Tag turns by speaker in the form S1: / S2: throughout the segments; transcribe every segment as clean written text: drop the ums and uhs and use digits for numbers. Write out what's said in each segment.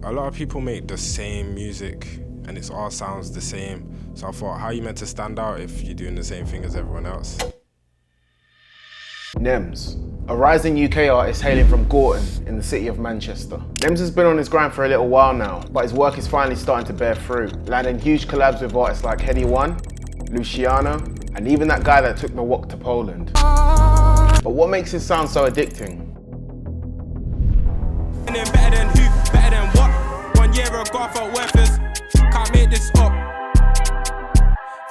S1: A lot of people make the same music and it all sounds the same. So I thought, how are you meant to stand out if you're doing the same thing as everyone else?
S2: NEMZZZ, a rising UK artist hailing from Gorton in the city of Manchester. NEMZZZ has been on his grind for a little while now, but his work is finally starting to bear fruit, landing huge collabs with artists like Heady One, Luciano, and even that guy that took the walk to Poland. But what makes his sound so addicting?
S3: Better than who? Better than what? 1 year ago I felt worthless. Can't make this up.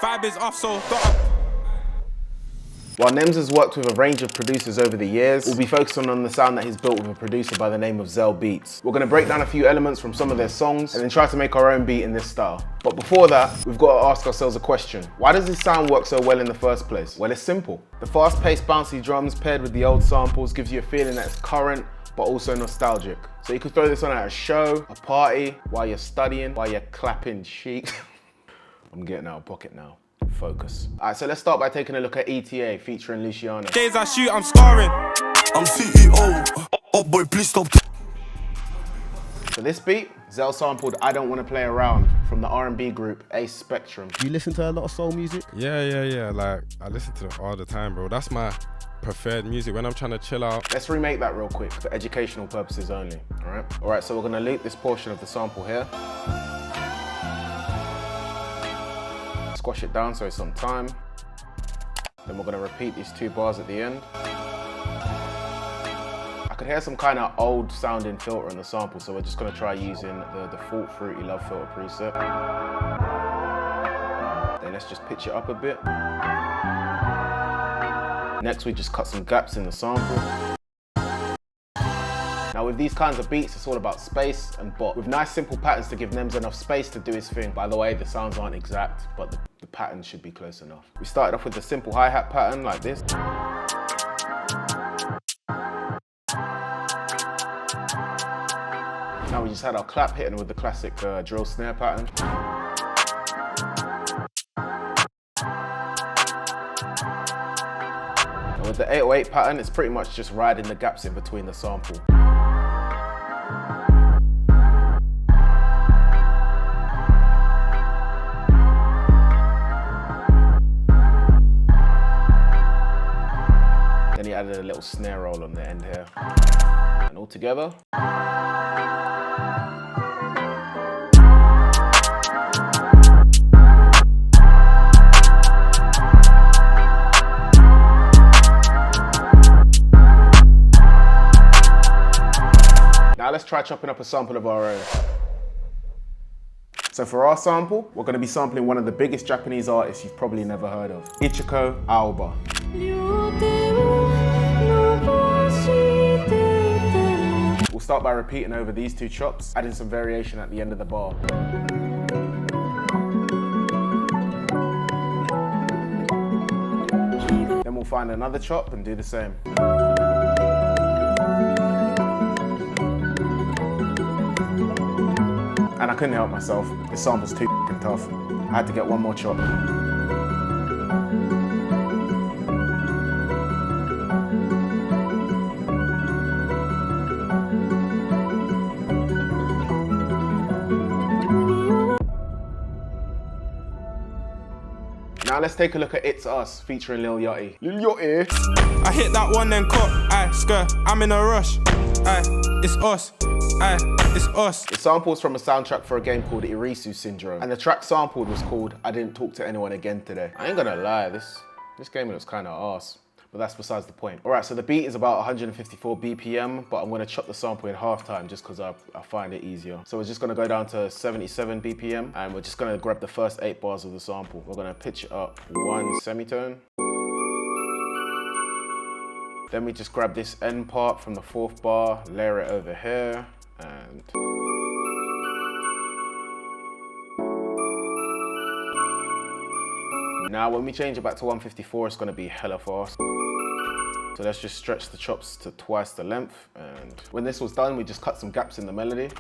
S3: Vibe is off, so got up.
S2: While NEMZZZ has worked with a range of producers over the years, we'll be focusing on the sound that he's built with a producer by the name of NEMZZZ Beats. We're going to break down a few elements from some of their songs and then try to make our own beat in this style. But before that, we've got to ask ourselves a question. Why does this sound work so well in the first place? Well, it's simple. The fast-paced bouncy drums paired with the old samples gives you a feeling that it's current, but also nostalgic. So you could throw this on at a show, a party, while you're studying, while you're clapping cheeks. I'm getting out of pocket now. Focus. Alright, so let's start by taking a look at ETA featuring Luciano.
S3: Days I shoot, I'm scoring.
S4: I'm CEO. Oh boy, please stop.
S2: For this beat, Zell sampled I Don't Want to Play Around from the R&B group Ace Spectrum.
S5: Do you listen to a lot of soul music?
S1: Yeah. Like, I listen to it all the time, bro. That's my preferred music when I'm trying to chill out.
S2: Let's remake that real quick for educational purposes only, Alright, so we're gonna loop this portion of the sample here. Squash it down so it's on time. Then we're gonna repeat these 2 bars at the end. I could hear some kind of old sounding filter in the sample, so we're just gonna try using the default Fruity Love Filter preset. Then let's just pitch it up a bit. Next, we just cut some gaps in the sample. Now with these kinds of beats, it's all about space and bop. With nice simple patterns to give NEMZZZ enough space to do his thing. By the way, the sounds aren't exact, but the pattern should be close enough. We started off with the simple hi-hat pattern like this. Now we just had our clap hitting with the classic drill snare pattern. And with the 808 pattern, it's pretty much just riding the gaps in between the sample. Then he added a little snare roll on the end here. And all together. Now let's try chopping up a sample of our own. So for our sample, we're going to be sampling one of the biggest Japanese artists you've probably never heard of, Ichiko Aoba. We'll start by repeating over these 2 chops, adding some variation at the end of the bar. Then we'll find another chop and do the same. And I couldn't help myself, this sample's too f***ing tough. I had to get one more chop. Now let's take a look at It's Us featuring Lil Yachty. Lil Yachty.
S3: I hit that one then cut. Aye, skirt, I'm in a rush. Aye, it's us. Aye, it's us.
S2: The sample's from a soundtrack for a game called Irisu Syndrome, and the track sampled was called I Didn't Talk to Anyone Again Today. I ain't gonna lie, this game looks kinda arse, but that's besides the point. Alright, so the beat is about 154 BPM, but I'm gonna chop the sample in half time just because I find it easier. So we're just gonna go down to 77 BPM, and we're just gonna grab the first 8 bars of the sample. We're gonna pitch it up 1 semitone. Then we just grab this end part from the 4th bar, layer it over here, and now when we change it back to 154, it's gonna be hella fast. So let's just stretch the chops to twice the length, and when this was done, we just cut some gaps in the melody.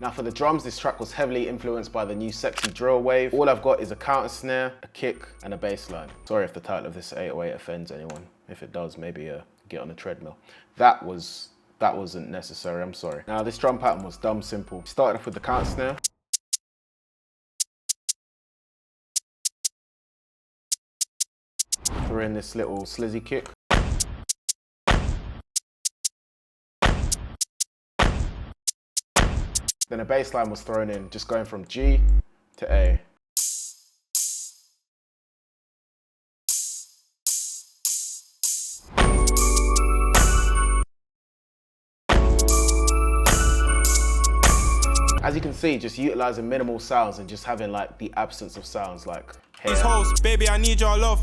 S2: Now Now for the drums, this track was heavily influenced by the new sexy drill wave. All I've got is a counter snare, a kick, and a bass line. Sorry if the title of this 808 offends anyone. If it does, maybe get on a treadmill. That wasn't necessary, I'm sorry. Now this drum pattern was dumb simple. Started off with the counter snare. Threw in this little slizzy kick. Then a bass line was thrown in, just going from G to A. As you can see, just utilizing minimal sounds and just having like the absence of sounds like hey.
S3: These hoes, baby, I need your love.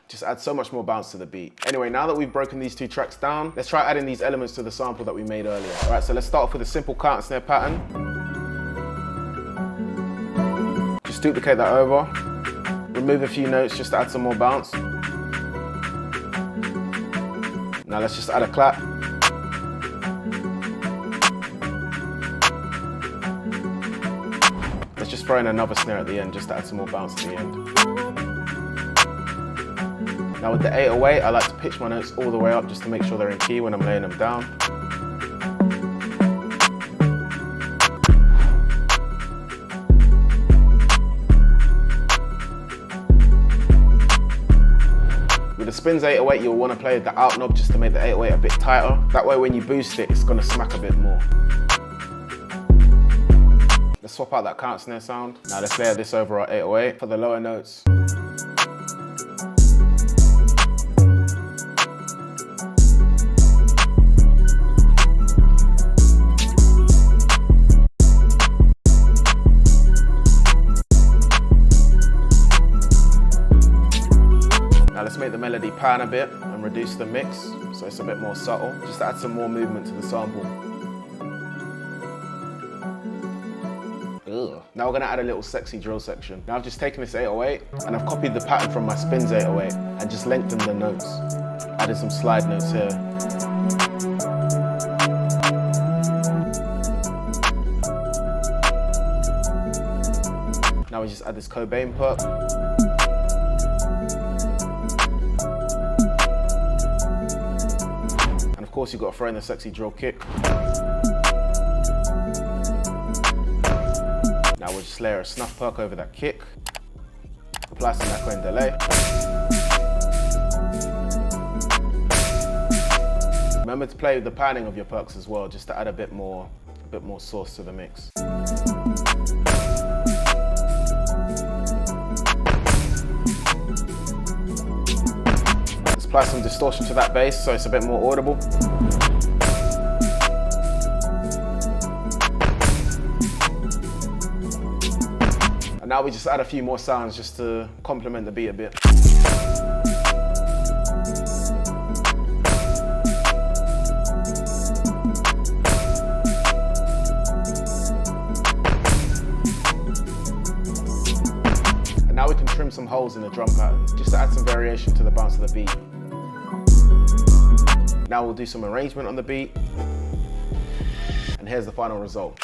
S2: Just add so much more bounce to the beat. Anyway, now that we've broken these two tracks down, let's try adding these elements to the sample that we made earlier. All right, so let's start off with a simple counter snare pattern. Just duplicate that over. Remove a few notes just to add some more bounce. Now let's just add a clap. Let's just throw in another snare at the end just to add some more bounce at the end. Now with the 808, I like to pitch my notes all the way up just to make sure they're in key when I'm laying them down. With the Spins 808, you'll want to play the out knob just to make the 808 a bit tighter. That way when you boost it, it's going to smack a bit more. Let's swap out that counter snare sound. Now let's layer this over our 808 for the lower notes. Now let's make the melody pan a bit and reduce the mix so it's a bit more subtle, just to add some more movement to the sample. Ugh. Now we're going to add a little sexy drill section. Now I've just taken this 808 and I've copied the pattern from my Spins 808 and just lengthened the notes. Added some slide notes here. Now we just add this Cobain perk. And of course you've got to throw in the sexy drill kick. Now we'll just layer a snuff perk over that kick. Apply some echo and delay. Remember to play with the panning of your perks as well, just to add a bit more sauce to the mix. Let's apply some distortion to that bass so it's a bit more audible. And now we just add a few more sounds just to complement the beat a bit. And now we can trim some holes in the drum pattern, just to add some variation to the bounce of the beat. Now we'll do some arrangement on the beat. And here's the final result.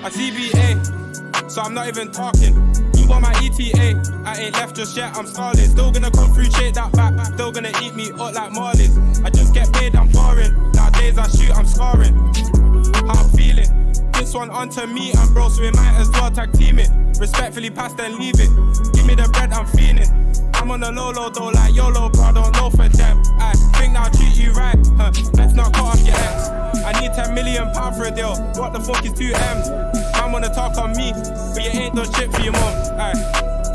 S3: I TBA, so I'm not even talking. You got my ETA, I ain't left just yet, I'm stalling. Still gonna come through, shake that back, still gonna eat me up like Marlins. I just get paid, I'm foreign. Nowadays I shoot, I'm scoring. How I'm feeling. This one onto me and bro, so we might as well tag team it. Respectfully pass then leave it. Give me the bread, I'm feeling. I'm on the low though, like YOLO, bro, I don't know for them. I think I'll treat you right, let's not cut off your ex. I need 10 million pounds for a deal. What the fuck is 2M's? I'm gonna talk on me, but you ain't done shit for your mom.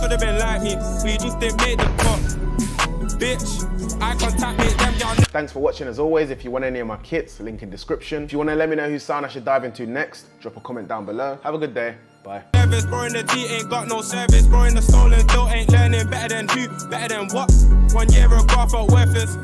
S3: Could've been like me, but you just didn't make the cut. Bitch, I contact me, them y'all.
S2: Thanks for watching as always. If you want any of my kits, link in description. If you want to let me know whose sound I should dive into next, drop a comment down below. Have a good day. Bye.
S3: Service, bro in the T ain't got no service. Bro in the stolen still ain't learning. Better than who? Better than what? 1 year ago I felt worthless.